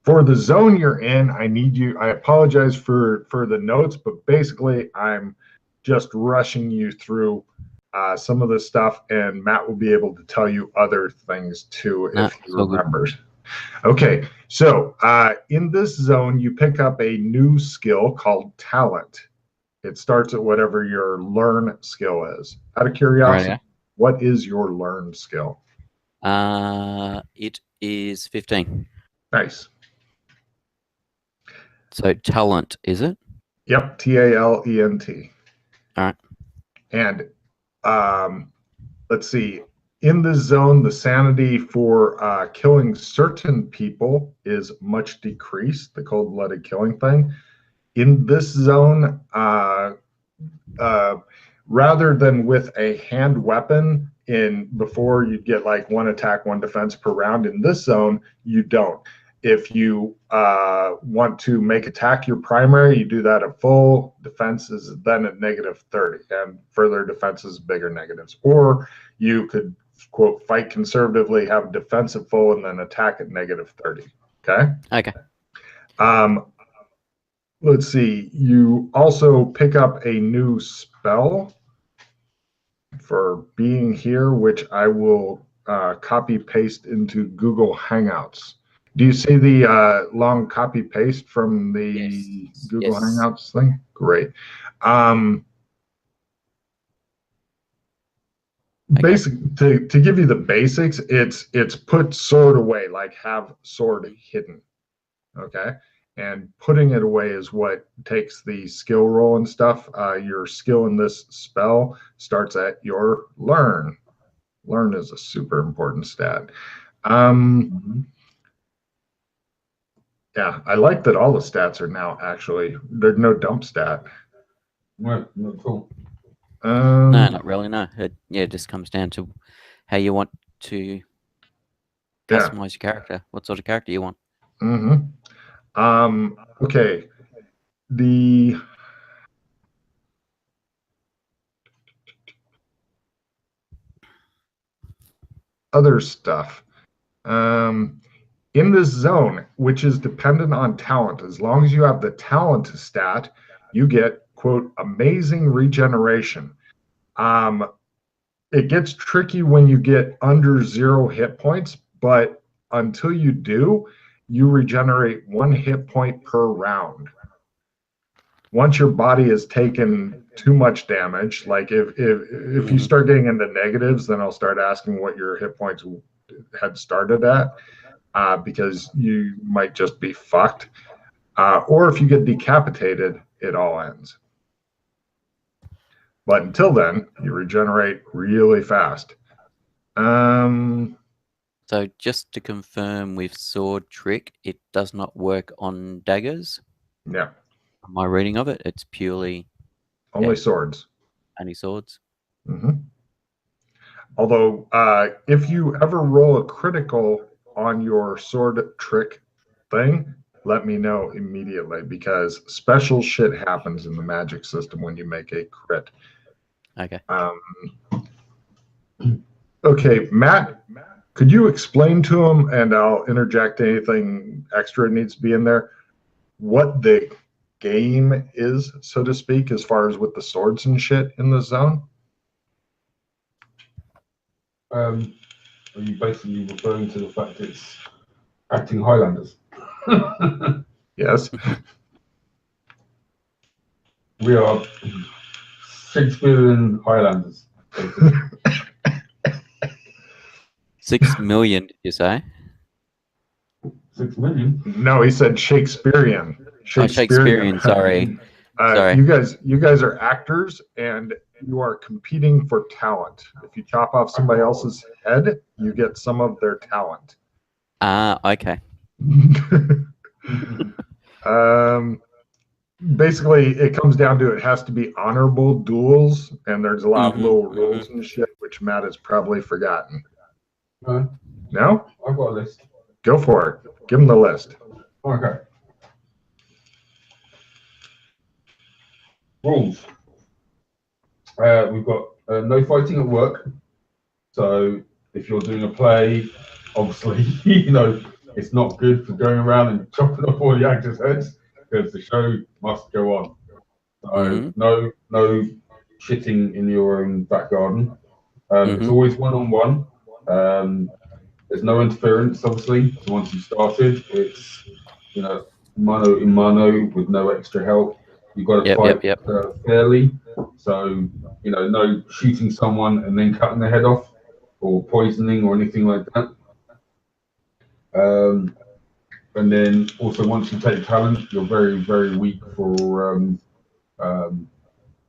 For the zone you're in, I apologize for the notes, but basically I'm just rushing you through some of the stuff, and Matt will be able to tell you other things too if he remembers. Okay, so in this zone, you pick up a new skill called talent. It starts at whatever your learn skill is. Out of curiosity, Right, yeah. What is your learn skill? It is 15. Nice. So talent, is it? Yep, talent. All right. And let's see. In this zone, the sanity for killing certain people is much decreased, the cold-blooded killing thing. In this zone, rather than with a hand weapon, before you get like one attack, one defense per round, in this zone, you don't. If you want to make attack your primary, you do that at full. Defense is then at -30, and further defenses, bigger negatives. Or you could, quote, fight conservatively, have defense at full, and then attack at -30. Okay? Okay. Let's see. You also pick up a new spell for being here, which I will copy paste into Google Hangouts. Do you see the long copy paste from the Google Hangouts thing? Great. Basic to give you the basics, it's put sword away, like have sword hidden. Okay. And putting it away is what takes the skill roll and stuff. Your skill in this spell starts at your learn. Learn is a super important stat. Yeah, I like that all the stats are now actually, there's no dump stat. Right, not cool. No, not really. No, it just comes down to how you want to customize your character. What sort of character you want. Okay. The other stuff. In this zone, which is dependent on talent, as long as you have the talent stat, you get, quote, amazing regeneration. It gets tricky when you get under 0 hit points, but until you do, you regenerate 1 hit point per round. Once your body has taken too much damage, like if you start getting into negatives, then I'll start asking what your hit points had started at. Because you might just be fucked. Or if you get decapitated, it all ends. But until then, you regenerate really fast. So just to confirm with sword trick, it does not work on daggers? Yeah. My reading of it, it's purely... Only swords. Only swords? Although, if you ever roll a critical on your sword trick thing, let me know immediately, because special shit happens in the magic system when you make a crit. Okay. Okay, Matt, could you explain to him, and I'll interject anything extra needs to be in there, what the game is, so to speak, as far as with the swords and shit in the zone? Are you basically referring to the fact it's acting Highlanders? Yes. We are Shakespearean Highlanders. 6 million, did you say? 6 million? No, he said Shakespearean. Shakespearean, sorry. Sorry. You guys are actors, and you are competing for talent. If you chop off somebody else's head, you get some of their talent. Okay. Basically, it comes down to it has to be honorable duels, and there's a lot of little rules and shit, which Matt has probably forgotten. No? I've got a list. Go for it. Give him the list. Okay. Rules. We've got no fighting at work. So if you're doing a play, obviously, it's not good for going around and chopping off all the actors' heads because the show must go on. So no shitting in your own back garden. It's always one-on-one. There's no interference, obviously. So once you started, it's mano in mano with no extra help. You've got to fight fairly. So no shooting someone and then cutting their head off, or poisoning or anything like that. And then also once you take talent, you're very, very weak for a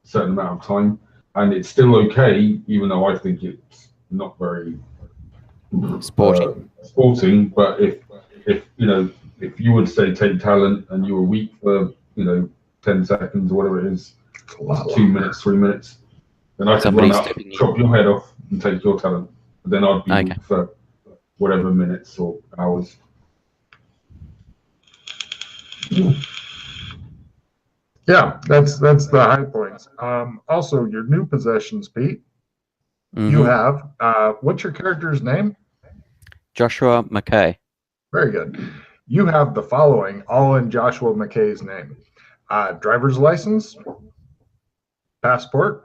certain amount of time, and it's still okay, even though I think it's not very sporting. But if you would say take talent and you were weak for 10 seconds or whatever it is, 2 minutes, 3 minutes, then I could run up, chop your head off, and take your talent. But then I'd be weak for whatever minutes or hours. Yeah, that's the high points. Also, your new possessions, Pete. You have what's your character's name? Joshua McKay. Very good. You have the following, all in Joshua McKay's name: driver's license, passport,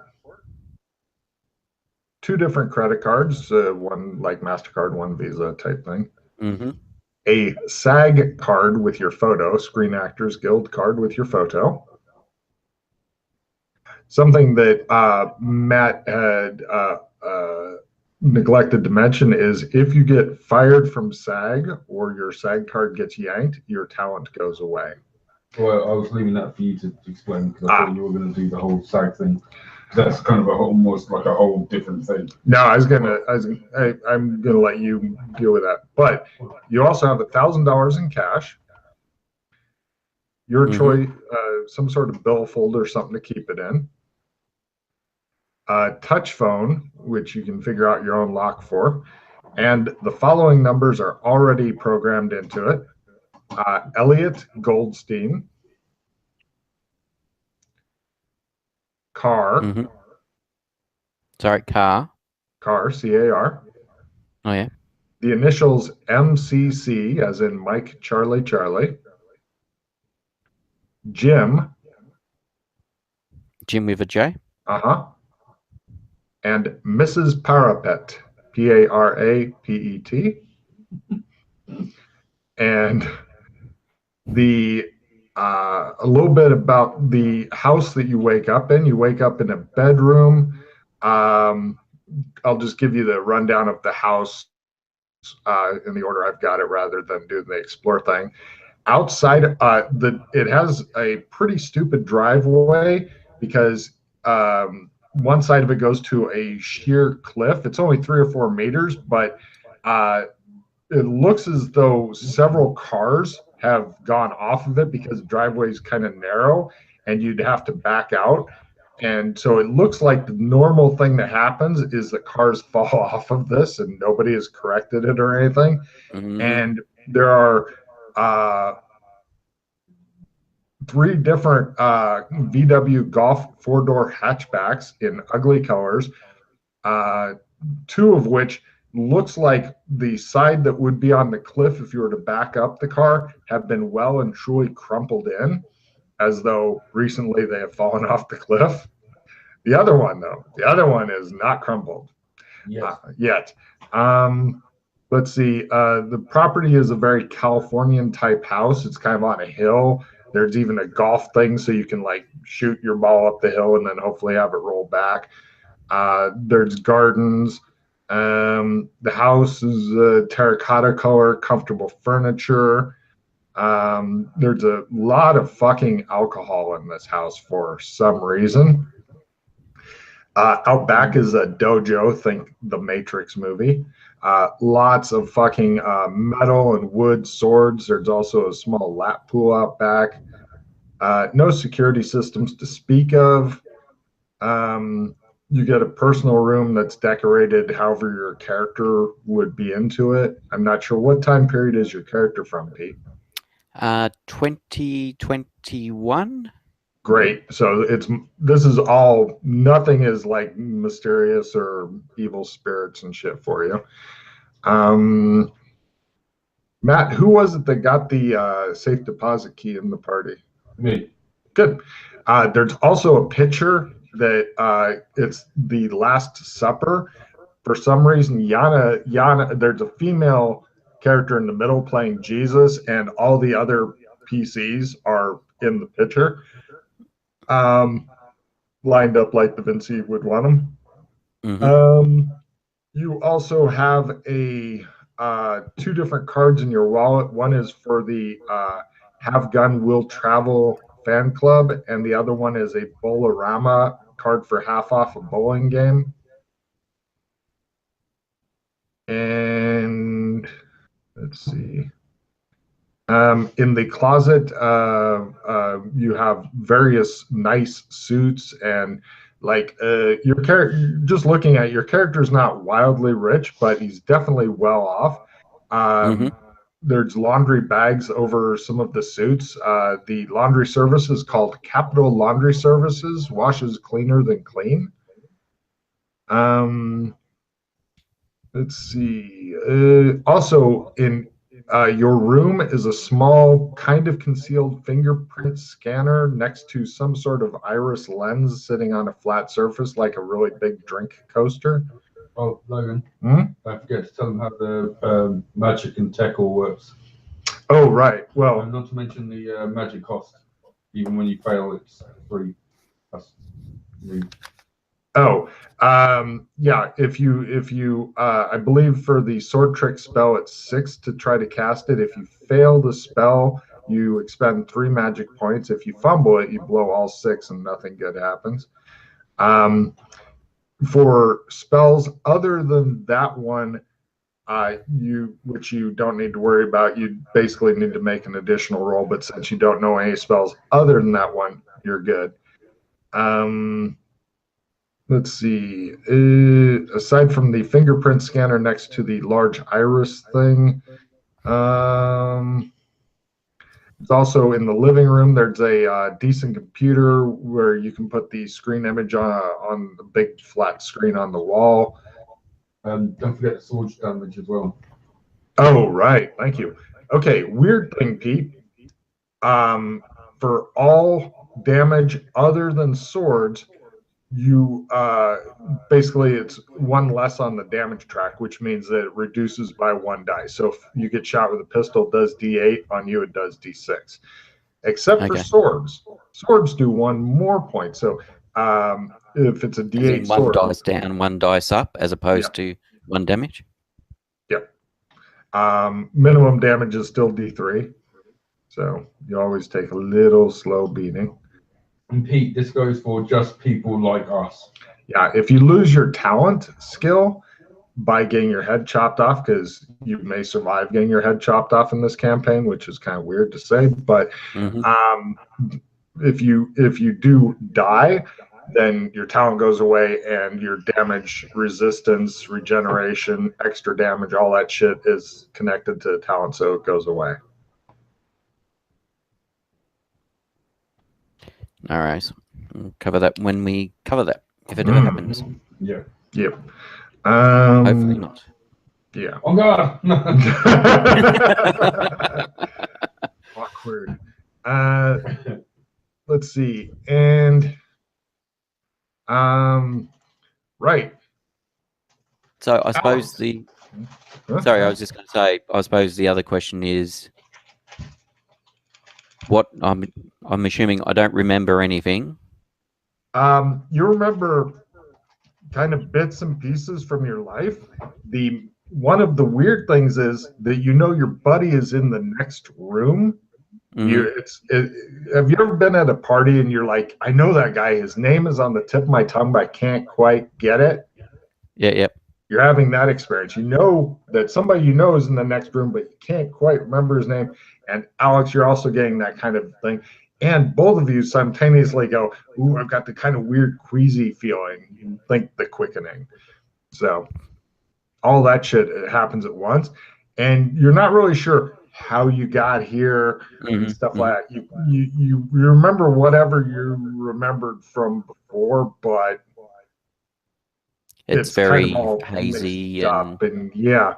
2 different credit cards, one like MasterCard, one Visa type thing. A SAG card with your photo, Screen Actors Guild card with your photo. Something that Matt had neglected to mention is if you get fired from SAG or your SAG card gets yanked, your talent goes away. Well, I was leaving that for you to explain because I thought you were going to do the whole SAG thing. That's kind of almost like a whole different thing. No, I'm gonna let you deal with that. But you also have $1,000 in cash. Your choice, some sort of billfold or something to keep it in. Touch phone, which you can figure out your own lock for. And the following numbers are already programmed into it. Elliot Goldstein. Car. Sorry, car. Car, C-A-R. Oh, yeah. The initials MCC, as in Mike, Charlie, Charlie. Jim. Jim with a J. And Mrs. Parapet, P-A-R-A-P-E-T. And a little bit about the house that you wake up in. You wake up in a bedroom. I'll just give you the rundown of the house in the order I've got it rather than do the explore thing. Outside, it has a pretty stupid driveway because one side of it goes to a sheer cliff. It's only 3 or 4 meters, but it looks as though several cars have gone off of it because the driveway is kind of narrow and you'd have to back out. And so it looks like the normal thing that happens is the cars fall off of this and nobody has corrected it or anything. And there are 3 different VW Golf 4-door hatchbacks in ugly colors, 2 of which looks like the side that would be on the cliff if you were to back up the car have been well and truly crumpled in, as though recently they have fallen off the cliff. The other one is not crumpled yet. Let's see. The property is a very Californian type house. It's kind of on a hill. There's even a golf thing so you can like shoot your ball up the hill and then hopefully have it roll back. There's gardens. The house is a terracotta color, comfortable furniture. There's a lot of fucking alcohol in this house for some reason. Out back is a dojo, think the Matrix movie. Lots of fucking metal and wood swords. There's also a small lap pool out back. No security systems to speak of. You get a personal room that's decorated however your character would be into it. I'm not sure what time period is your character from, Pete? 2021. Great. So this is all, nothing is like mysterious or evil spirits and shit for you. Matt, who was it that got the safe deposit key in the party? Me. Good. There's also a picture that it's the Last Supper. For some reason, Yana, there's a female character in the middle playing Jesus, and all the other PCs are in the picture, lined up like Da Vinci would want them. Mm-hmm. You also have two different cards in your wallet. One is for the Have Gun Will Travel fan club, and the other one is a Bolorama card for half off a bowling game. And let's see. In the closet, you have various nice suits, and like your character. Just looking at your character's not wildly rich, but he's definitely well off. There's laundry bags over some of the suits. The laundry service is called Capital Laundry Services. Washes cleaner than clean. Let's see. Also, in your room is a small, kind of concealed fingerprint scanner next to some sort of iris lens sitting on a flat surface like a really big drink coaster. Oh, Logan, don't forget to tell them how the magic and tech all works. Oh, right. Well, and not to mention the magic cost. Even when you fail, it's free. Yeah. If you, I believe for the sword trick spell, it's 6 to try to cast it. If you fail the spell, you expend 3 magic points. If you fumble it, you blow all 6 and nothing good happens. For spells other than that one, which you don't need to worry about, you basically need to make an additional roll. But since you don't know any spells other than that one, you're good. Let's see. Aside from the fingerprint scanner next to the large iris thing, it's also in the living room. There's a decent computer where you can put the screen image on the big flat screen on the wall. Don't forget the sword damage as well. Oh, right. Thank you. Okay, weird thing, Pete. For all damage other than swords, you basically it's 1 less on the damage track, which means that it reduces by 1 die. So if you get shot with a pistol, it does D8. On you, it does D6. Except for swords. Swords do 1 more point. So if it's a D8 1 sword, dice down, 1 dice up, as opposed to 1 damage. Yep. Minimum damage is still D3. So you always take a little slow beating. And Pete, this goes for just people like us. Yeah, if you lose your talent skill by getting your head chopped off, because you may survive getting your head chopped off in this campaign, which is kind of weird to say, but if you do die, then your talent goes away and your damage, resistance, regeneration, extra damage, all that shit is connected to the talent, so it goes away. All right. We'll cover that when we cover that, if it ever happens. Yeah. Yep. Hopefully not. Yeah. Oh, God. Awkward. Let's see. And right. So I suppose sorry, I was just going to say, I suppose the other question is, what I'm assuming I don't remember anything. You remember kind of bits and pieces from your life. One of the weird things is that your buddy is in the next room. Have you ever been at a party and you're like, I know that guy, his name is on the tip of my tongue, but I can't quite get it? Yeah. You're having that experience. You know that somebody you know is in the next room, but you can't quite remember his name. And Alex, you're also getting that kind of thing. And both of you simultaneously go, ooh, I've got the kind of weird queasy feeling. You think the quickening. So all that shit happens at once. And you're not really sure how you got here and stuff like that. You remember whatever you remembered from before, but It's very kind of all hazy mixed up, and yeah,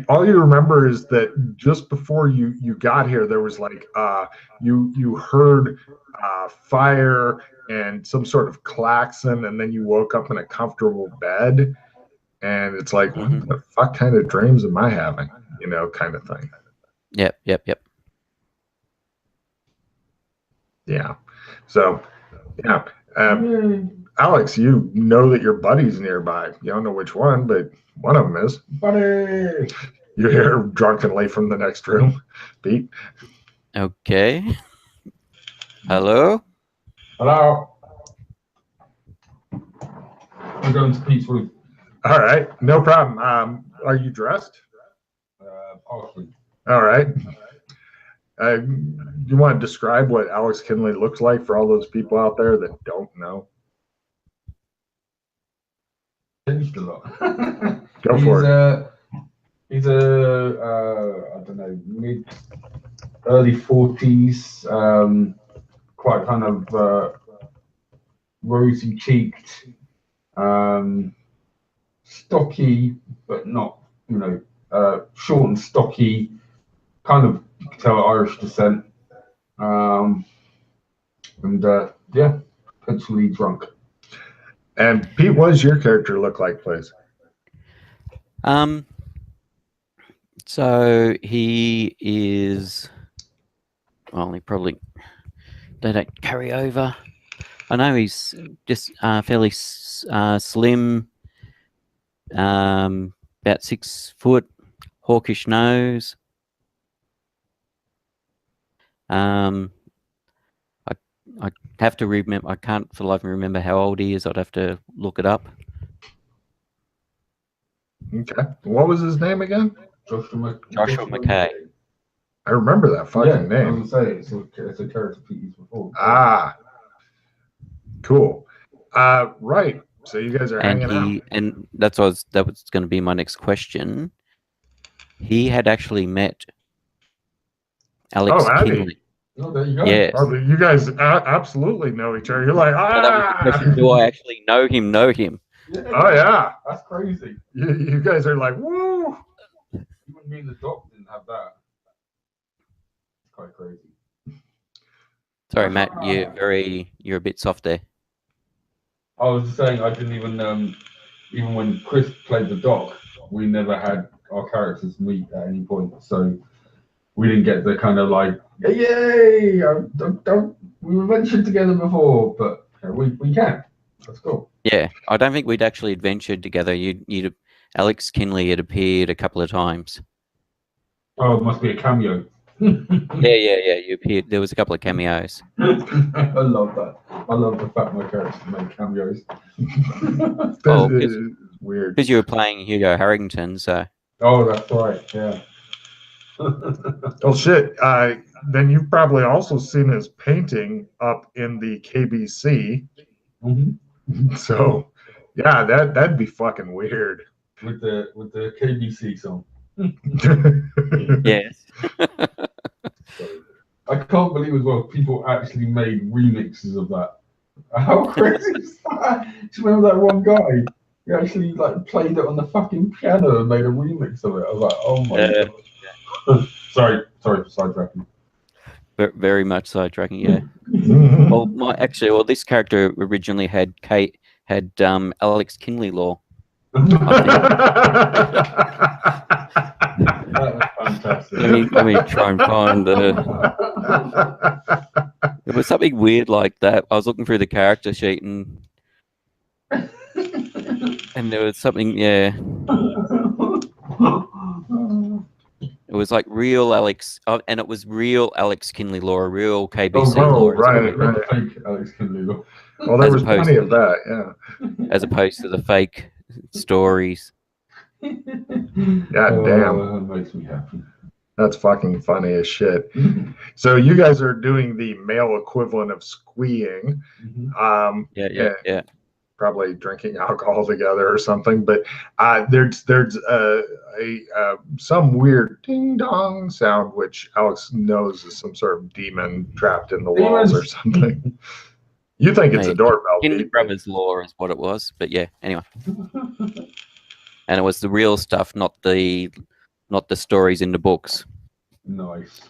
all you remember is that just before you got here, there was like you heard fire and some sort of klaxon, and then you woke up in a comfortable bed, and it's like, what the fuck kind of dreams am I having? You know, kind of thing. Yep. Yeah. So, yeah. Alex, you know that your buddy's nearby. You don't know which one, but one of them is. Buddy! You hear drunkenly from the next room. Pete? Okay. Hello? Hello? I'm going to Pete's room. All right. No problem. Are you dressed? Partially. All right. You want to describe what Alex Kinley looks like for all those people out there that don't know? Changed a lot. Go for it. He's I don't know, early 40s, quite kind of rosy cheeked, stocky, but not, you know, short and stocky, kind of, you can tell, Irish descent, and yeah, potentially drunk. And Pete, what does your character look like, please? So he is. Well, he probably they don't carry over. I know he's just fairly slim, about 6 foot, hawkish nose. I have to remember. I can't for the life of me remember how old he is. I'd have to look it up. Okay. What was his name again? Joshua McKay. I remember that fucking name. I was going to say, it's a character Pete used before. Ah. Cool. Right. So you guys are hanging out. And that was going to be my next question. He had actually met Alex Kinley. Oh, there you go. Yes. Oh, you guys absolutely know each other. You're like, do I actually know him? Yeah, oh, yeah. That's crazy. You guys are like, woo. Even me and the doc didn't have that. It's quite crazy. Sorry, Matt, you're a bit soft there. I was just saying, I didn't even when Chris played the doc, we never had our characters meet at any point. So we didn't get the kind of like, yay! We adventured together before, but we can. That's cool. Yeah, I don't think we'd actually adventured together. Alex Kinley had appeared a couple of times. Oh, it must be a cameo. Yeah. You appeared. There was a couple of cameos. I love that. I love the fact my characters make cameos. Weird. Because you were playing Hugo Harrington, so. Oh, that's right. Yeah. Oh shit! Then you've probably also seen his painting up in the KBC. Mm-hmm. So, yeah, that'd be fucking weird. With the KBC song. Yes. I can't believe as well people actually made remixes of that. How crazy is that? Do you remember that one guy? He actually like played it on the fucking piano and made a remix of it. I was like, oh my god. Sorry for sidetracking. Very much sidetracking, yeah. Well, this character originally had Alex Kinley law. That was fantastic. Let me try and find It was something weird like that. I was looking through the character sheet and there was something, yeah. It was like real Alex, and it was real Alex Kinley law, real KBC law. Right. Fake Alex Kinley law. Well, there was plenty of that, yeah. As opposed to the fake stories. God damn. That makes me happy. That's fucking funny as shit. So you guys are doing the male equivalent of squeeing. Yeah. Probably drinking alcohol together or something. But there's some weird ding dong sound which Alex knows is some sort of demon trapped in the walls or something. You think it's a Maybe. doorbell? Kinder Pete. Brothers Law is what it was, but yeah. Anyway, and it was the real stuff, not the stories in the books. Nice.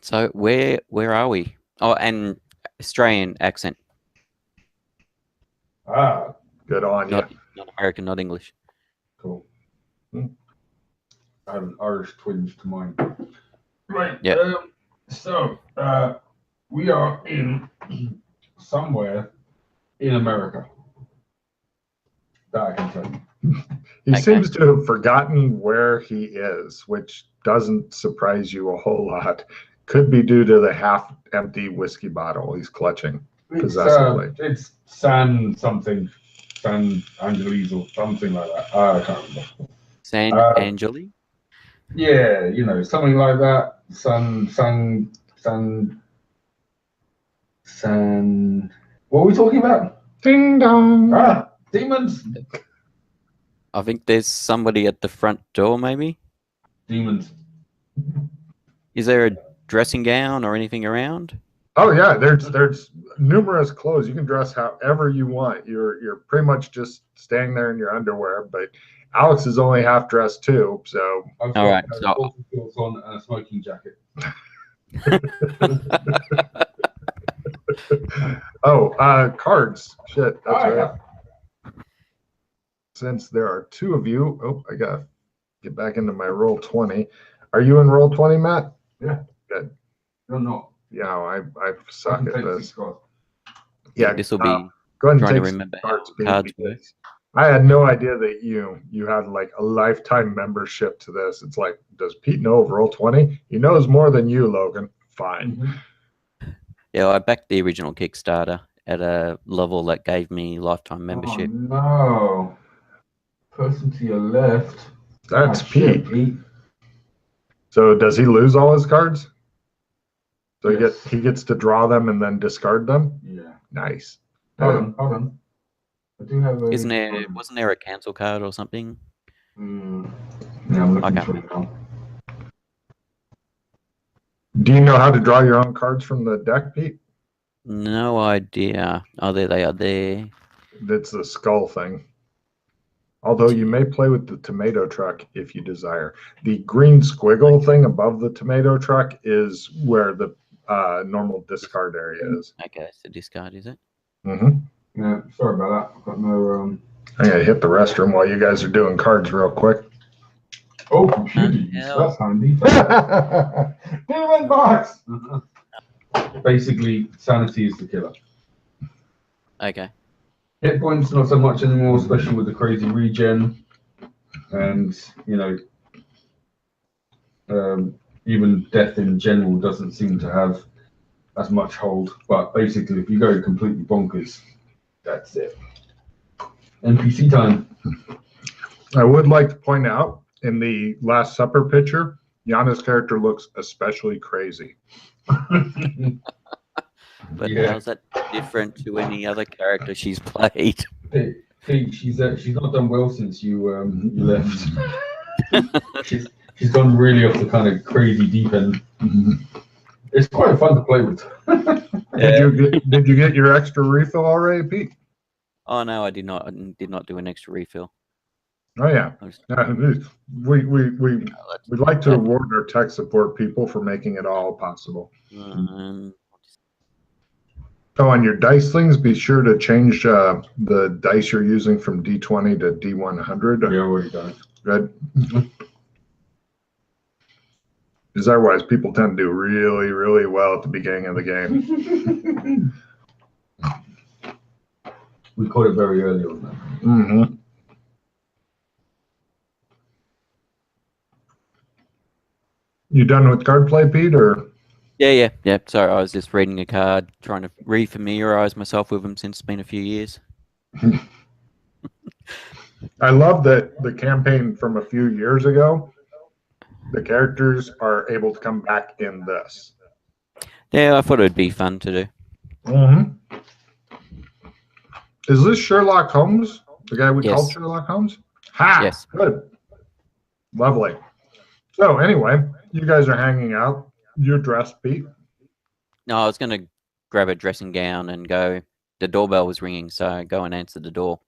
So where are we? Oh, and Australian accent, Ah, Good on you. not American, not English. cool. I have an Irish twinge to mine. Right. Yeah. So we are in somewhere in America. That I can tell you. He Okay. seems to have forgotten where he is, which doesn't surprise you a whole lot. Could be due to the half-empty whiskey bottle he's clutching possessively. It's San something, San Angeles or something like that. I can't remember. San Angeli. Yeah, something like that. San. What are we talking about? Ding dong. Ah, demons. I think there's somebody at the front door, maybe. Demons. Is there a dressing gown or anything around? Oh yeah, there's numerous clothes. You can dress however you want. You're pretty much just staying there in your underwear, but Alex is only half dressed too, so I've All right, got so- shorts on and a smoking jacket. cards. Shit, that's Oh, right. Since there are two of you, I gotta get back into my roll 20. Are you in roll 20, Matt? Yeah. Good. No, no. Yeah, I I suck can at take this. these cards. Yeah, This will be go ahead and trying to take some remember cards, how Pete, cards work. because I had no idea that you had like a lifetime membership to this. It's like, does Pete know of roll 20? He knows more than you, Logan. Fine. Mhm. Yeah, I backed the original Kickstarter at a level that gave me lifetime membership. Oh, no. Person to your left. That's Ah, shit, Pete. So does he lose all his cards? So Yes. he gets to draw them and then discard them? Yeah. Nice. Hold on. I do have a. Wasn't there a cancel card or something? Yeah, I'm looking Okay. for it now. Do you know how to draw your own cards from the deck, Pete? No idea. Oh, there they are. There. That's the skull thing. Although you may play with the tomato truck if you desire. The green squiggle thing above the tomato truck is where the normal discard area is. Okay, it's a discard, is it? Mm-hmm. Yeah, sorry about that. I've got no. I gotta hit the restroom while you guys are doing cards real quick. Oh, computers. hell. That's handy. Demon box. Basically, sanity is the killer. Okay. Hit points not so much anymore, especially with the crazy regen, and even death in general doesn't seem to have as much hold. But basically, if you go completely bonkers, that's it. NPC time. I would like to point out in the Last Supper picture, Yana's character looks especially crazy. But Yeah. how's that different to any other character she's played? Pete, she's not done well since you left. she's gone really off the kind of crazy deep end. It's quite fun to play with. Did you get your extra refill already, Pete? Oh no, I did not do an extra refill. Oh yeah. I was- We'd like to reward our tech support people for making it all possible. Oh, on your dice things, be sure to change the dice you're using from D20 to D100. Yeah, already done it. Good. Because otherwise, people tend to do really, really well at the beginning of the game. We caught it very early on that. Mm-hmm. You done with card play, Pete, or? Yeah. Sorry, I was just reading a card, trying to re-familiarize myself with them since it's been a few years. I love that the campaign from a few years ago, the characters are able to come back in this. Yeah, I thought it would be fun to do. Mm-hmm. Is this Sherlock Holmes? The guy we Yes. called Sherlock Holmes? Ha! Yes. Good. Lovely. So anyway, you guys are hanging out. You're dressed, Pete. No, I was going to grab a dressing gown and go. The doorbell was ringing, so go and answer the door.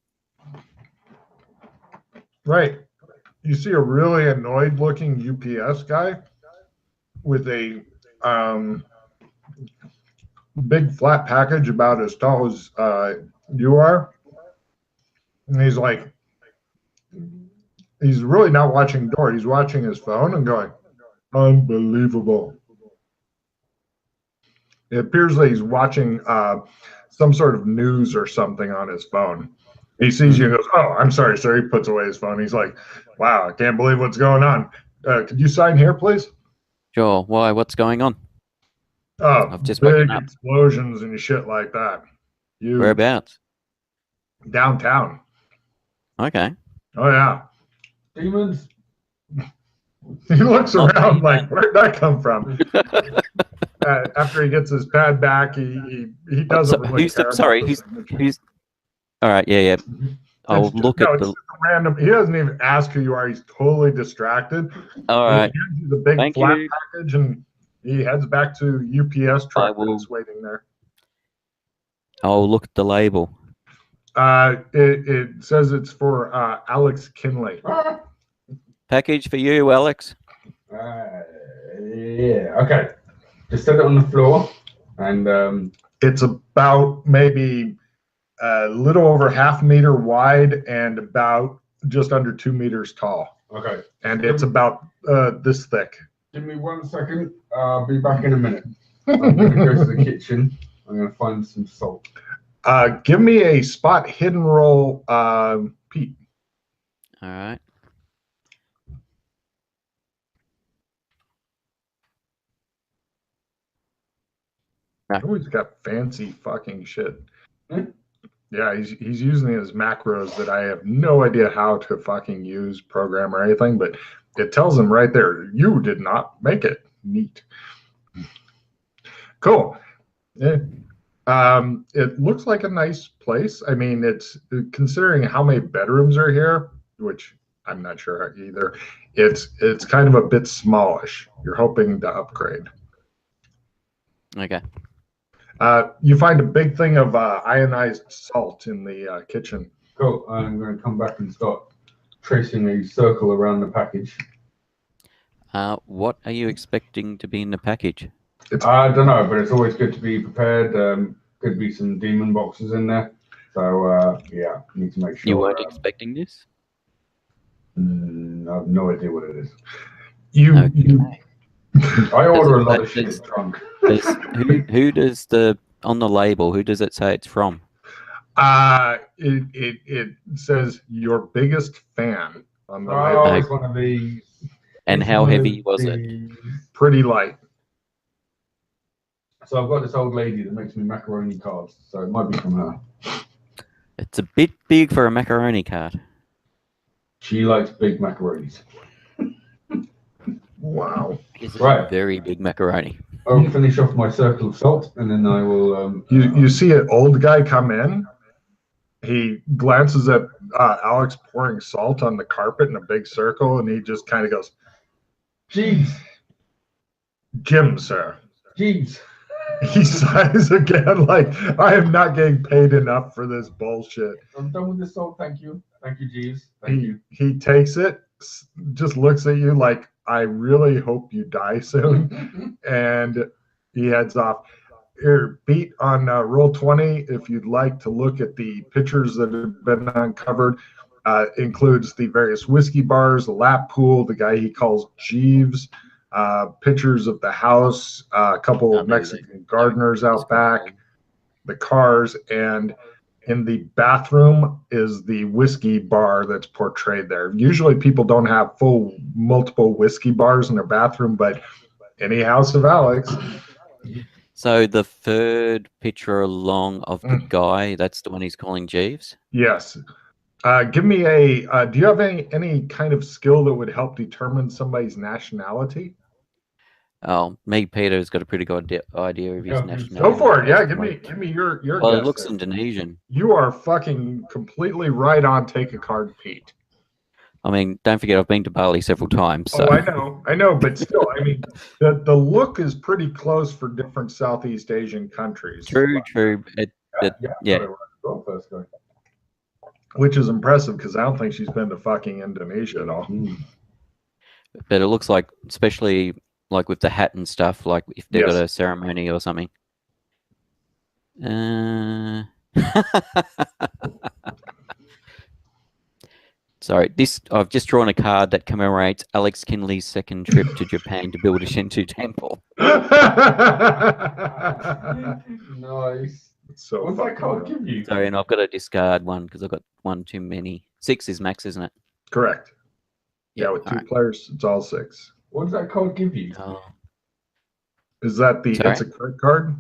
Right. You see a really annoyed looking UPS guy with a big flat package about as tall as you are. And he's like, he's really not watching the door. He's watching his phone and going, unbelievable. It appears that he's watching some sort of news or something on his phone. He sees you and goes, oh, I'm sorry, sir. He puts away his phone. He's like, wow, I can't believe what's going on. Could you sign here, please? Sure. Why? What's going on? Oh, I've just big woken up. explosions and shit like that. You Whereabouts? downtown. Okay. Oh, yeah. Demons. He looks Oh, around demon. like, where'd that come from? After he gets his pad back, he doesn't really who's care. the, sorry, about who's? All right. Yeah. I'll It's look no, at it's the. just a random. He doesn't even ask who you are. He's totally distracted. All And right. he hands you the big Thank flat you. package, and he heads back to UPS truck will- that's waiting there. I'll look at the label. It says it's for Alex Kinley. Ah. Package for you, Alex. Yeah. Okay. Just set it on the floor, and It's about maybe a little over half a meter wide and about just under 2 meters tall. okay. And it's about this thick. Give me 1 second. I'll be back in a minute. I'm going to go to the kitchen. I'm going to find some salt. Give me a spot hidden roll, Pete. All right. Oh, he's got fancy fucking shit. Hmm? Yeah, he's using his macros that I have no idea how to fucking use, program, or anything, but it tells him right there, you did not make it. Neat. Cool. Yeah. It looks like a nice place. I mean, it's considering how many bedrooms are here, which I'm not sure either. It's kind of a bit smallish. You're hoping to upgrade. Okay. You find a big thing of ionized salt in the kitchen. Cool. I'm going to come back and start tracing a circle around the package. What are you expecting to be in the package? I don't know, but it's always good to be prepared. Could be some demon boxes in there. So, yeah, need to make sure. You weren't expecting this? I have no idea what it is. Okay. I order a lot of There's- shit in trunk. Who does on the label? Who does it say it's from? It says your biggest fan on the Oh, label. it's one of these. And It's how one of heavy was it? these. Pretty light. So I've got this old lady that makes me macaroni cards, so it might be from her. It's a bit big for a macaroni cart. She likes big macaronis. Wow. It's a Right. very big macaroni. I'll finish off my circle of salt, and then I will. You see an old guy come in. He glances at Alex pouring salt on the carpet in a big circle, and he just kind of goes, Jeez, Jim, sir. jeez. He sighs again, like, I am not getting paid enough for this bullshit. I'm done with the salt. Thank you. Thank you, Jeeves. Thank you. He takes it, just looks at you like, I really hope you die soon, and he heads off. Here, Pete, on roll 20, if you'd like to look at the pictures that have been uncovered, includes the various whiskey bars, the lap pool, the guy he calls Jeeves, pictures of the house, a couple of Amazing. Mexican gardeners out back, the cars, and in the bathroom is the whiskey bar that's portrayed there. Usually people don't have multiple whiskey bars in their bathroom, but any house of Alex. So the third picture along of the guy, that's the one he's calling Jeeves? Yes. Give me do you have any kind of skill that would help determine somebody's nationality? Oh, me, Peter's got a pretty good idea of his Yeah, nationality. Go for it. Yeah, give me your Well, guess it looks there. Indonesian. You are fucking completely right on. Take a card, Pete. I mean, don't forget I've been to Bali several times. So. Oh, I know, but still, I mean, the look is pretty close for different Southeast Asian countries. True. Yeah. Well, first guy. Which is impressive because I don't think she's been to fucking Indonesia at all. But it looks like, especially like with the hat and stuff, like if they've Yes. got a ceremony or something. Sorry, I've just drawn a card that commemorates Alex Kinley's second trip to Japan to build a Shinto temple. Nice. So What's that fucking card real. give you? Sorry, and I've got to discard one because I've got one too many. 6 is max, isn't it? Correct. Yeah, with 2 alright. players, it's all 6. What does that card give you? Oh. Is that the Sorry? it's a crit card?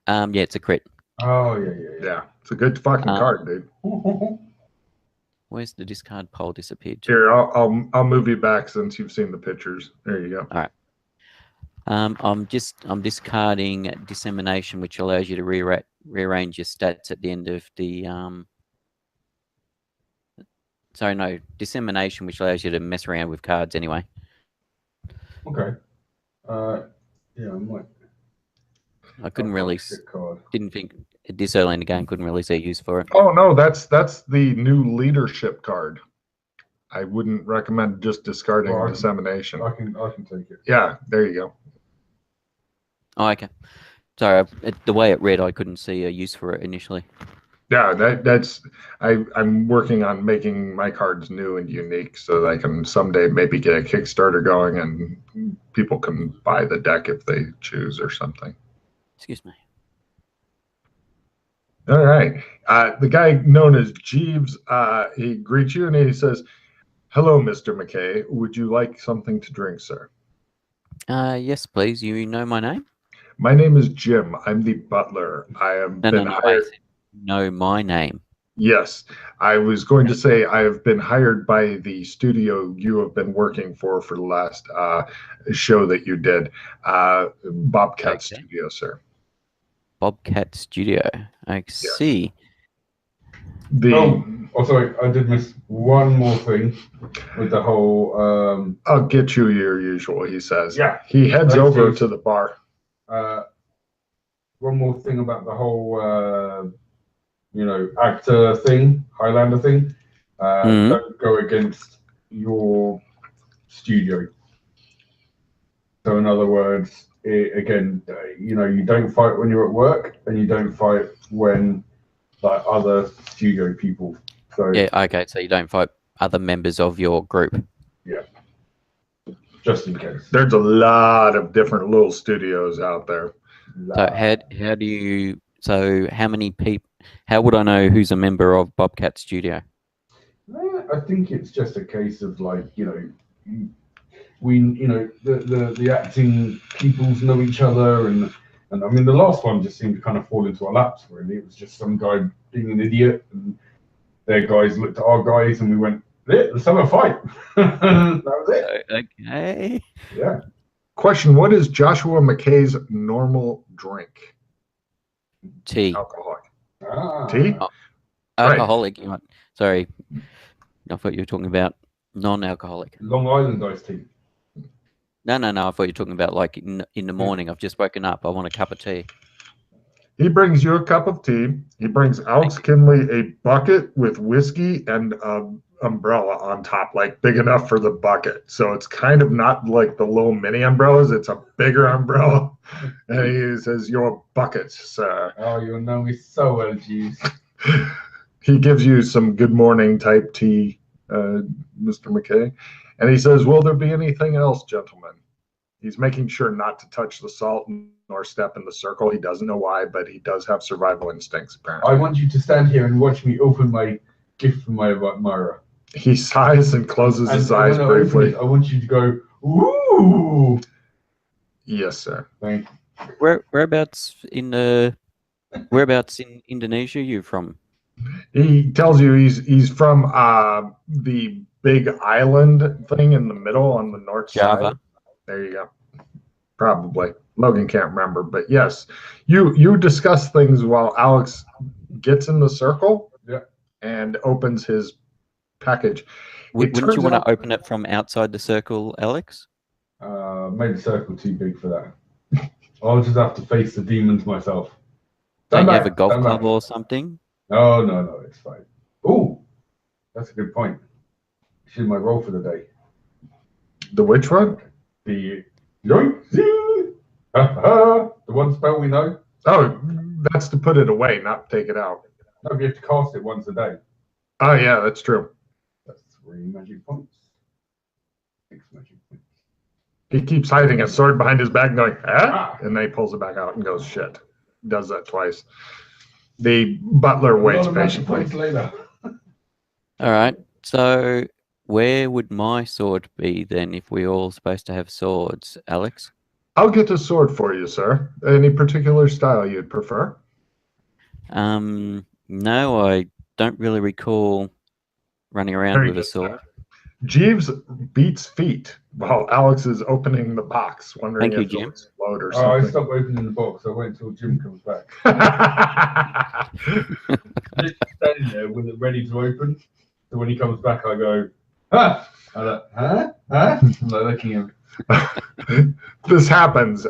Yeah, it's a crit. Oh yeah. Yeah, it's a good fucking card, dude. Where's the discard pile disappeared to? Here, I'll move you back since you've seen the pictures. There you go. I'm discarding dissemination, which allows you to rearrange your stats at the end of the Sorry, no, dissemination, which allows you to mess around with cards anyway. Okay. Yeah, I might. I couldn't really, Card. didn't think this early in the game, couldn't really see a use for it. Oh no, that's the new leadership card. I wouldn't recommend just discarding Well, dissemination. I can take it. Yeah, there you go. Oh, okay. Sorry, the way it read, I couldn't see a use for it initially. Yeah, that's I'm working on making my cards new and unique so that I can someday maybe get a Kickstarter going and people can buy the deck if they choose or something. Excuse me. All right. The guy known as Jeeves, he greets you and he says, "Hello, Mr. McKay. Would you like something to drink, sir?" Yes, please. You know my name? My name is Jim. I'm the butler. I have been No. hired. Know my name. Yes, I was going to say I have been hired by the studio you have been working for the last show that you did, Bobcat Okay. Studio, sir. Bobcat Studio. I see. Oh, sorry, I did miss one more thing with the whole. I'll get you your usual, he says. Yeah. He heads Thanks, over Steve. to the bar. One more thing about the whole, actor thing, Highlander thing. Don't go against your studio. So, in other words, you don't fight when you're at work, and you don't fight when like other studio people. So Yeah, okay. So you don't fight other members of your group. just in case. There's a lot of different little studios out there. So how do you? So how many people? How would I know who's a member of Bobcat Studio? I think it's just a case of the acting peoples know each other, and I mean the last one just seemed to kind of fall into a lapse. Really, it was just some guy being an idiot, and their guys looked at our guys, and we went, "Let's have a fight." That was it. Okay. Yeah. Question: what is Joshua McKay's normal drink? Tea. Alcoholic. Ah. Tea? Alcoholic. You might, sorry, I thought you were talking about non-alcoholic. Long Island iced tea. No. I thought you were talking about like in the morning. I've just woken up. I want a cup of tea. He brings you a cup of tea. He brings Alex Kinley a bucket with whiskey and an umbrella on top, like big enough for the bucket. So it's kind of not like the little mini umbrellas. It's a bigger umbrella. And he says, "Your buckets, sir." Oh, you'll know me so well, Jeeves. He gives you some good morning type tea, Mr. McKay. And he says, "Will there be anything else, gentlemen?" He's making sure not to touch the salt nor step in the circle. He doesn't know why, but he does have survival instincts, apparently. I want you to stand here and watch me open my gift from my admirer. He sighs and closes his And eyes when I open briefly. it, I want you to go, "Ooh!" Yes, sir. Thank Whereabouts in Indonesia are you from? He tells you he's from the big island thing in the middle on the north Java. side. There you go. Probably. Logan can't remember, but yes, you discuss things while Alex gets in the circle Yeah. and opens his package. Wouldn't you turns want out- to open it from outside the circle, Alex? Made the circle too big for that. I'll just have to face the demons myself. Don't Stand you have a back, golf stand club back. or something? No, it's fine. Oh, that's a good point. She's my roll for the day. The which one? The yoink, zing, the one spell we know. Oh, that's to put it away, not take it out. No, we have to cast it once a day. Oh, yeah, that's true. That's 3 magic points. 6 magic points. He keeps hiding a sword behind his back going, Ah. and then he pulls it back out and goes, shit. Does that twice. The butler waits A lot of magic patiently. points later. All right. So where would my sword be then if we're all supposed to have swords, Alex? I'll get a sword for you, sir. Any particular style you'd prefer? No, I don't really recall running around Very with a good. sword. Jeeves beats feet while Alex is opening the box, wondering Thank you, if Jim. it'll explode or Oh, I something. stopped opening the box. I wait until Jim comes back. Just standing there with it ready to open. So when he comes back, I go, ah! I'm like, huh? Huh? I'm like looking at him. This happens.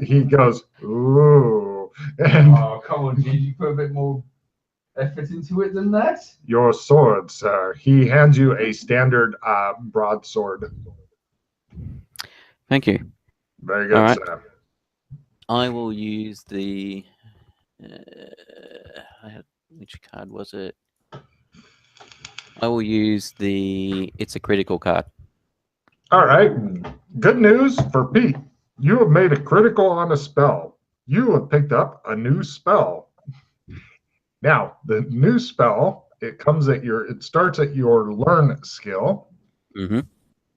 He goes, ooh. And Oh, come on, Jim. You put a bit more effort into it than that. your sword, sir. He hands you a standard broadsword. Thank you. Very good, All right. sir. I will use the. Which card was it? I will use the. It's a critical card. All right. Good news for Pete. You have made a critical on a spell. You have picked up a new spell. Now, the new spell, it starts at your learn skill. Mm-hmm.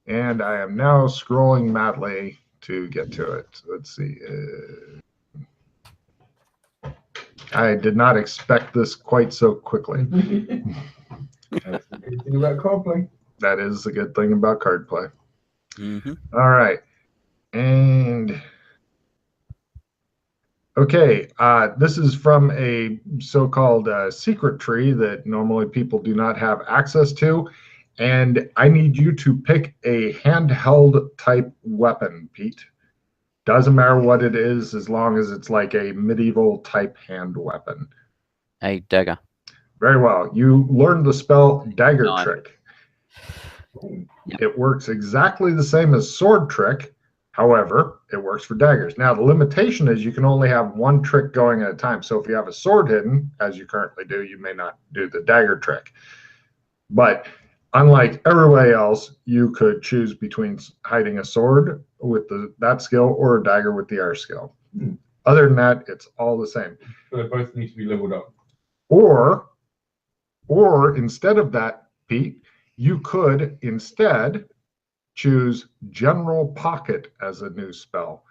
And I am now scrolling madly to get to it. Let's see. I did not expect this quite so quickly. That's the good thing about card play. That is a good thing about card play. Mm-hmm. All right. And okay, this is from a so-called secret tree that normally people do not have access to. And I need you to pick a handheld type weapon, Pete. Doesn't matter what it is, as long as it's like a medieval type hand weapon. A dagger. Very well. You learned the spell Dagger Nice. Trick. Yep. It works exactly the same as Sword Trick. However, it works for daggers. Now, the limitation is you can only have one trick going at a time. So if you have a sword hidden, as you currently do, you may not do the Dagger Trick. But unlike everybody else, you could choose between hiding a sword with that skill or a dagger with the R skill. Other than that, it's all the same. So they both need to be leveled up. Or instead of that, Pete, you could instead choose General Pocket as a new spell.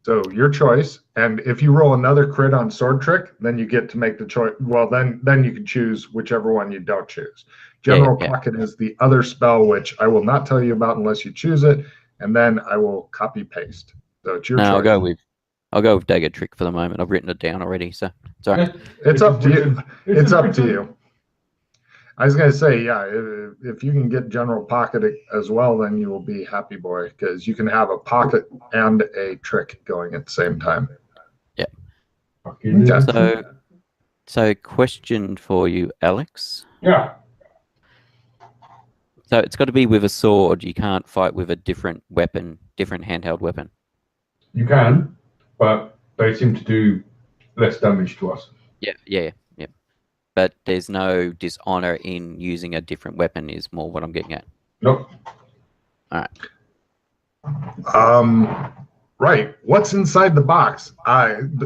So your choice, and if you roll another crit on Sword Trick, then you get to make the choice. Well, then you can choose whichever one you don't choose. General Pocket is the other spell, which I will not tell you about unless you choose it, and then I will copy paste. So it's your choice. I'll go with Dagger Trick for the moment. I've written it down already, so sorry. It's up to you. It's up to you. I was going to say, yeah, if you can get General Pocket as well, then you will be happy boy, because you can have a pocket and a trick going at the same time. Yeah. Okay. So question for you, Alex. Yeah. So it's got to be with a sword. You can't fight with a different weapon, different handheld weapon. You can, but they seem to do less damage to us. Yeah. But there's no dishonor in using a different weapon is more what I'm getting at. Nope. All right. Right. What's inside the box?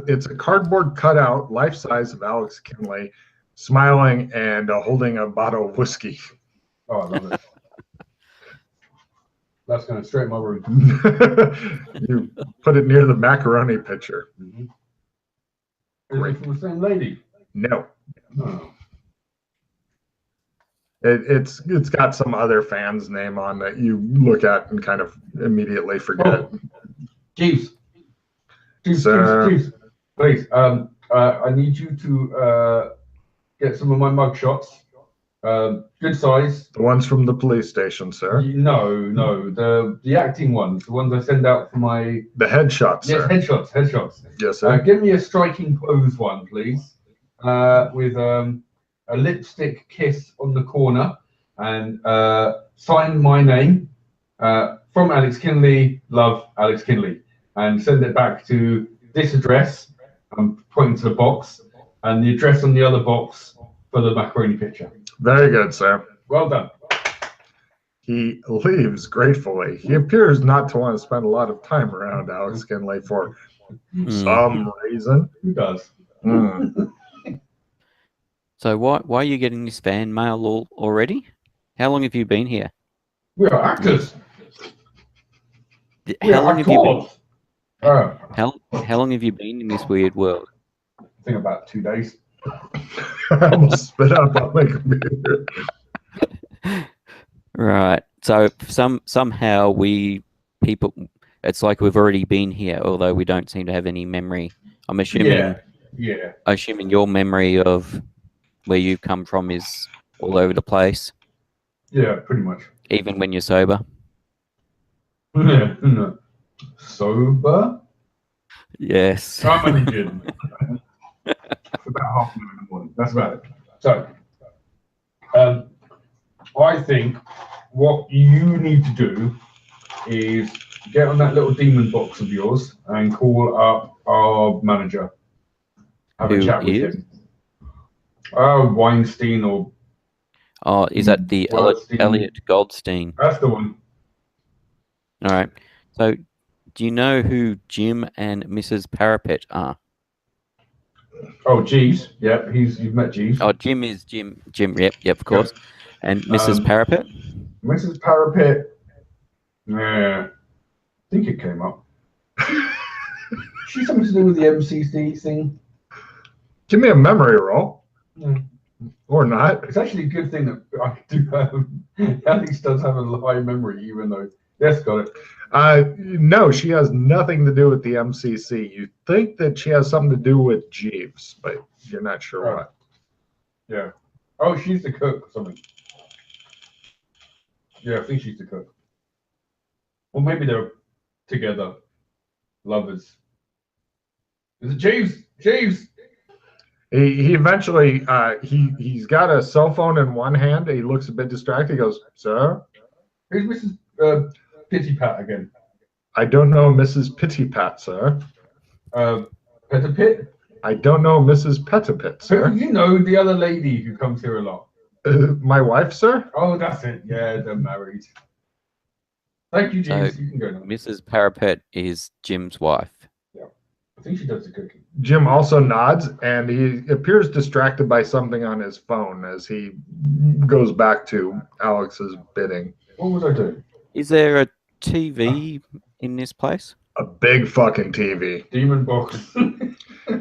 It's a cardboard cutout, life size of Alex Kinley, smiling and holding a bottle of whiskey. Oh, I love it. That's going to straight my room. You put it near the macaroni pitcher. Mm-hmm. Is it from the same lady? No. No. It's got some other fan's name on that you look at and kind of immediately forget. Oh. Jeeves. Sir. Jeeves. Please, I need you to get some of my mug shots. Good size. The ones from the police station, sir. No, the acting ones, the ones I send out for my The headshots, yes, sir. headshots. Yes, sir. Give me a striking pose one, please, with a lipstick kiss on the corner and sign my name from Alex Kinley. Love, Alex Kinley, and send it back to this address. I'm pointing to the box, and the address on the other box for the macaroni picture. Very good, sir. Well done. He leaves gratefully. He appears not to want to spend a lot of time around Alex Kinley for some reason. Who does? So why are you getting this fan mail already? How long have you been here? We are actors. How long have you been? I How long have you been in this weird world? think about 2 days. I almost spit up on my computer. Right. So somehow it's like we've already been here, although we don't seem to have any memory. I'm assuming. Yeah. Assuming your memory of where you've come from is all over the place, Yeah, pretty much. even when you're sober. Yeah. Sober? Yes. I'm only kidding. For about half an hour in the morning. That's about it. So, I think what you need to do is get on that little demon box of yours and call up our manager. Have a Who chat with is? him. Weinstein or Oh, is that the Goldstein. Elliot Goldstein? that's the one. All right. So, do you know who Jim and Mrs. Parapet are? Oh, Jeeves. Yeah, you've met Jeeves. Oh, Jim is Jim. Yep, of course. And Mrs. Parapet? Mrs. Parapet. Yeah, I think it came up. She's something to do with the MCC thing. Give me a memory roll. Mm. Or not. It's actually a good thing that I do have. Alex does have a high memory, even though. Yes, got it. No, she has nothing to do with the MCC. You think that she has something to do with Jeeves, but you're not sure Oh. what. Yeah. Oh, she's the cook or something. Yeah, I think she's the cook. Or maybe they're together, lovers. Is it Jeeves? Jeeves! He eventually he's got a cell phone in one hand. He looks a bit distracted. He goes, "Sir, Who's Mrs. Pitty Pat again? I don't know Mrs. Pittypat, sir. Petter Pitt? I don't know Mrs. Petapit, So sir. you know the other lady who comes here a lot. My wife, sir? Oh, that's it. Yeah, they're married. Thank you, James. You can go now. Mrs. Parapet is Jim's wife. I think she does the cooking. Jim also nods, and he appears distracted by something on his phone as he goes back to Alex's bidding. What was I doing? Is there a TV in this place? A big fucking TV. Demon box.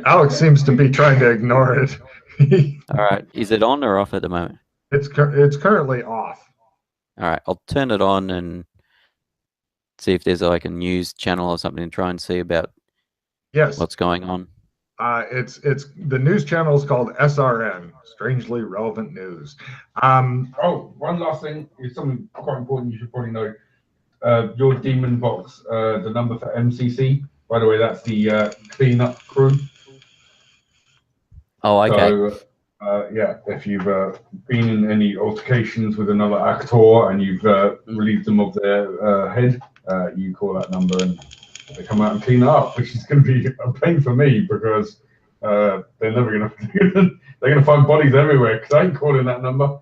Alex seems to be trying to ignore it. All right. Is it on or off at the moment? It's currently off. All right. I'll turn it on and see if there's like a news channel or something and try and see about Yes. what's going on. It's the news channel is called SRN, Strangely Relevant News. Oh, one last thing is something quite important you should probably know. Your demon box, the number for MCC. By the way, that's the cleanup crew. Oh, okay. So, yeah, if you've been in any altercations with another actor and you've relieved them of their head, you call that number and they come out and clean it up, which is going to be a pain for me because they're never going to. They're going to find bodies everywhere because I ain't calling that number.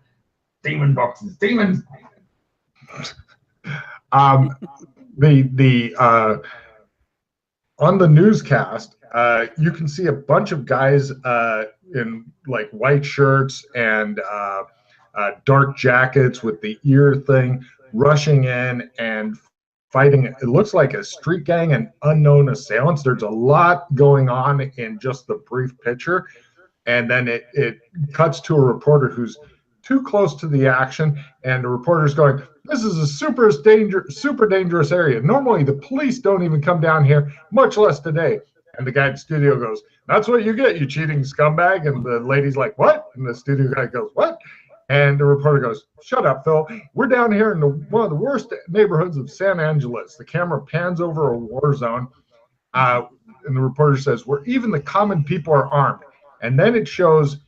Demon boxes, demons. On the newscast, you can see a bunch of guys in like white shirts and dark jackets with the ear thing rushing in and fighting. It looks like a street gang and unknown assailants. There's a lot going on in just the brief picture. And then it cuts to a reporter who's too close to the action, and the reporter's going, "This is a super dangerous area. Normally the police don't even come down here, much less today." And the guy at the studio goes, "That's what you get, you cheating scumbag." And the lady's like, "What?" And the studio guy goes, "What?" And the reporter goes, "Shut up, Phil. We're down here in one of the worst neighborhoods of San Angeles." The camera pans over a war zone. And the reporter says, "Where even the common people are armed." And then it shows,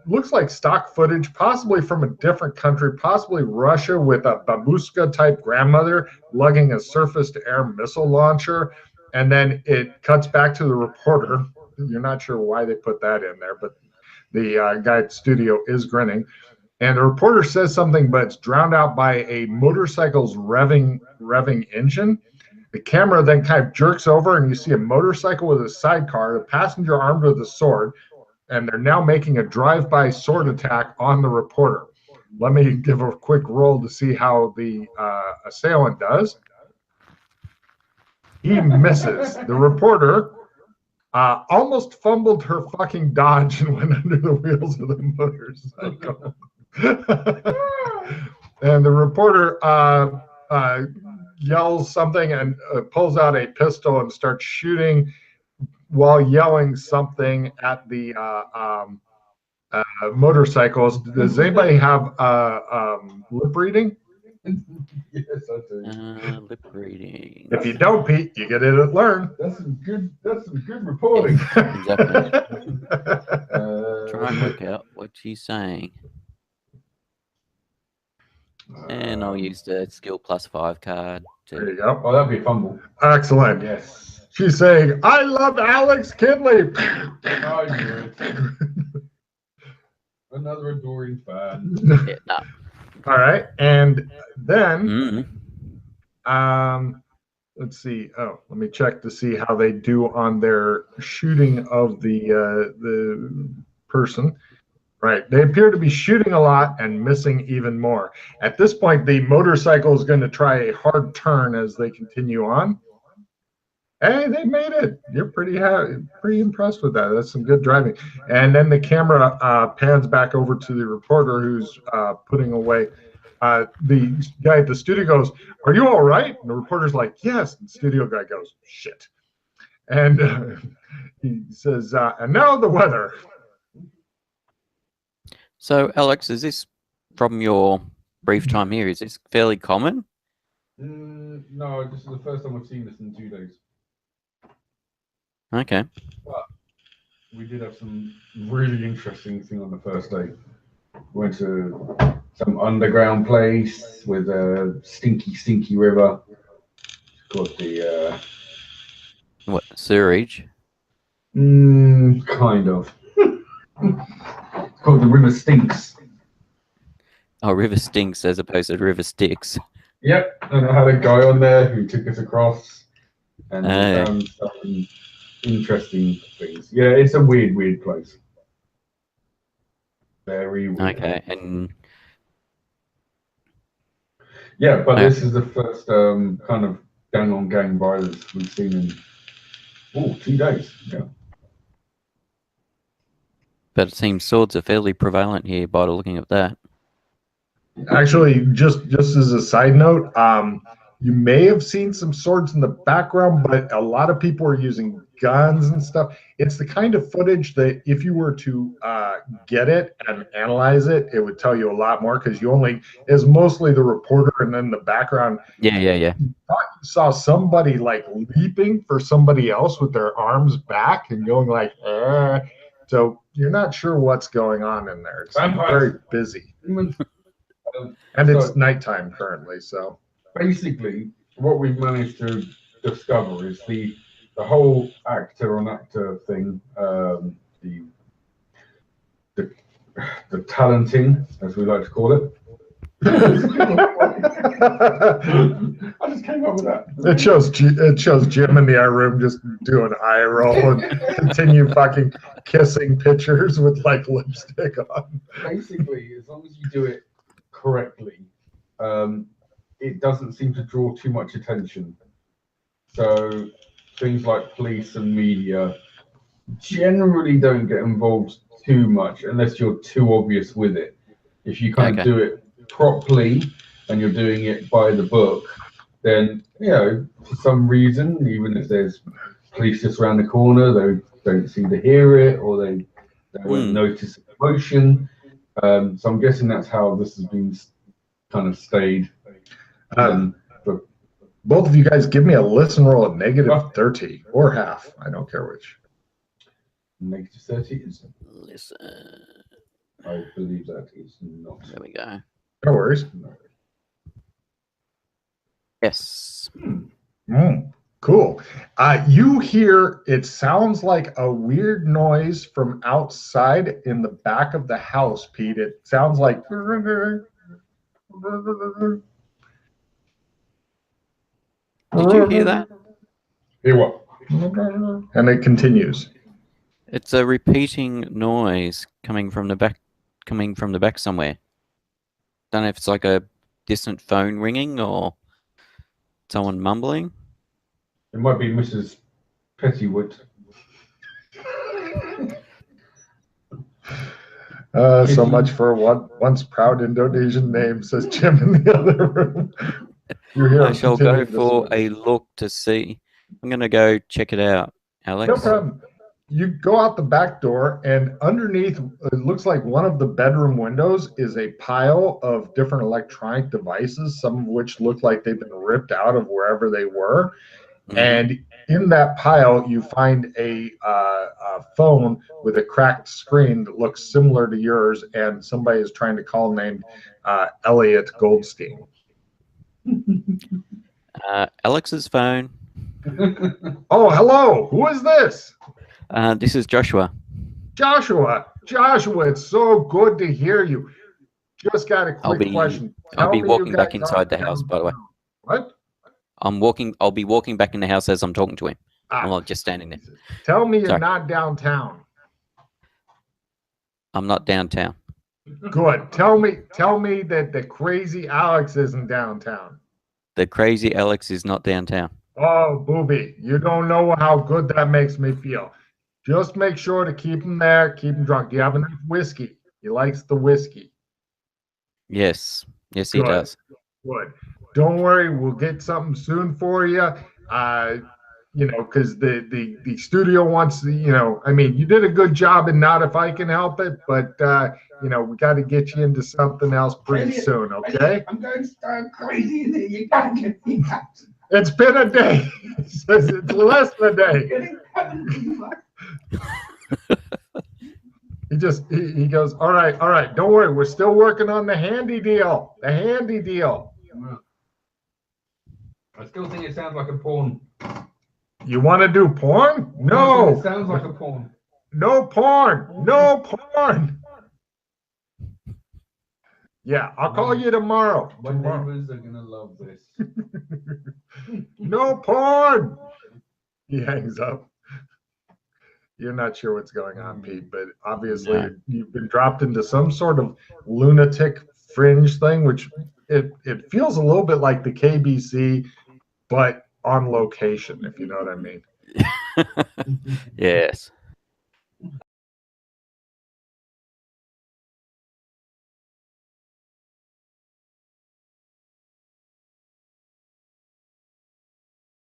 looks like stock footage, possibly from a different country, possibly Russia, with a babushka-type grandmother lugging a surface-to-air missile launcher. And then it cuts back to the reporter. You're not sure why they put that in there, but the guy at the studio is grinning. And the reporter says something, but it's drowned out by a motorcycle's revving engine. The camera then kind of jerks over, and you see a motorcycle with a sidecar, a passenger armed with a sword, and they're now making a drive-by sword attack on the reporter. Let me give a quick roll to see how the assailant does. He misses. The reporter almost fumbled her fucking dodge and went under the wheels of the motorcycle. And the reporter yells something and pulls out a pistol and starts shooting while yelling something at the motorcycles. Does anybody have lip reading? Yes, I do. Lip reading. If you don't, Pete, you get it at Learn. That's some good reporting. Exactly. Try and work out what she's saying. And I'll use the skill +5 card. There you go. Oh, that'd be a fumble. Excellent. Yes. She's saying, "I love Alex Kidley." I knew it. Another adoring fan. Yeah, no. All right, and then Mm. let's see. Oh, let me check to see how they do on their shooting of the person. Right, they appear to be shooting a lot and missing even more. At this point, the motorcycle is going to try a hard turn as they continue on. Hey, they made it. You're pretty impressed with that. That's some good driving. And then the camera pans back over to the reporter who's putting away. The guy at the studio goes, "Are you all right?" And the reporter's like, "Yes." And the studio guy goes, "Shit." And he says, "And now the weather." So, Alex, is this from your brief time here? Is this fairly common? No, this is the first time I've seen this in 2 days. Okay. But we did have some really interesting thing on the first day. We went to some underground place with a stinky river. It's called the What, sewerage? kind of. It's called the River Stinks. Oh, River Stinks as opposed to River Styx. Yep, and I had a guy on there who took us across and found some interesting things. Yeah, it's a weird place. Very weird. Okay, and yeah, but this is the first kind of gang-on-gang violence we've seen in 2 days. Yeah. but it seems swords are fairly prevalent here by looking at that. Actually, just as a side note, you may have seen some swords in the background, but a lot of people are using guns and stuff. It's the kind of footage that if you were to get it and analyze it, it would tell you a lot more, because it's mostly the reporter, and then the background. Yeah. You saw somebody like leaping for somebody else with their arms back and going like, so you're not sure what's going on in there. It's very busy. And it's nighttime currently, so. Basically, what we've managed to discover is the whole actor-on-actor thing, the talenting, as we like to call it. I just came up with that. It shows Jim in the eye room just doing eye roll and continue fucking kissing pictures with like lipstick on. Basically, as long as you do it correctly, it doesn't seem to draw too much attention. So things like police and media generally don't get involved too much unless you're too obvious with it. If you kind of do it properly and you're doing it by the book, then, for some reason, even if there's police just around the corner. They don't seem to hear it, or they won't notice the motion. So I'm guessing that's how this has been kind of stayed. But both of you guys give me a listen roll at -30 or half. I don't care which. -30 is. Listen. I believe that is not. There we go. No worries. Yes. Cool. You hear, it sounds like a weird noise from outside in the back of the house, Pete. It sounds like. Did you hear that? Hear what? And it continues. It's a repeating noise coming from the back somewhere. Don't know if it's like a distant phone ringing or someone mumbling. It might be Mrs. Pettywood. So much for once proud Indonesian name, says Jim in the other room. You hear I shall go continuing this for one. a look to see. I'm going to go check it out, Alex. No problem. You go out the back door, and underneath, it looks like one of the bedroom windows is a pile of different electronic devices, some of which look like they've been ripped out of wherever they were. And in that pile, you find a phone with a cracked screen that looks similar to yours, and somebody is trying to call named Elliot Goldstein. Alex's phone. Oh, hello. Who is this? This is Joshua. Joshua, it's so good to hear you. Just got a quick question. I'll be Tell me walking you back guys inside the aren't house, by the way. What? I'll be walking back in the house as I'm talking to him. I'm not just standing there. Tell me you're Sorry. not downtown. I'm not downtown. Good. Tell me that the crazy Alex isn't downtown. The crazy Alex is not downtown. Oh, booby, you don't know how good that makes me feel. Just make sure to keep him there, keep him drunk. Do you have enough whiskey? He likes the whiskey. Yes. Yes, he Good. does. Good. Don't worry, we'll get something soon for you. Because the studio wants, I mean, you did a good job in Not If I Can Help It, but, we got to get you into something else pretty soon, okay? I'm going to start crazy in here. You can't get me out. It's been a day. It's less than a day. He goes, all right. Don't worry. We're still working on the handy deal. I still think it sounds like a porn. You want to do porn? No. It sounds like a porn. No porn. No porn. Yeah, I'll call you tomorrow. My neighbors are going to love this. No porn. He hangs up. You're not sure what's going on, Pete, but obviously you've been dropped into some sort of lunatic fringe thing, which it feels a little bit like the KBC, but on location, if you know what I mean. Yes.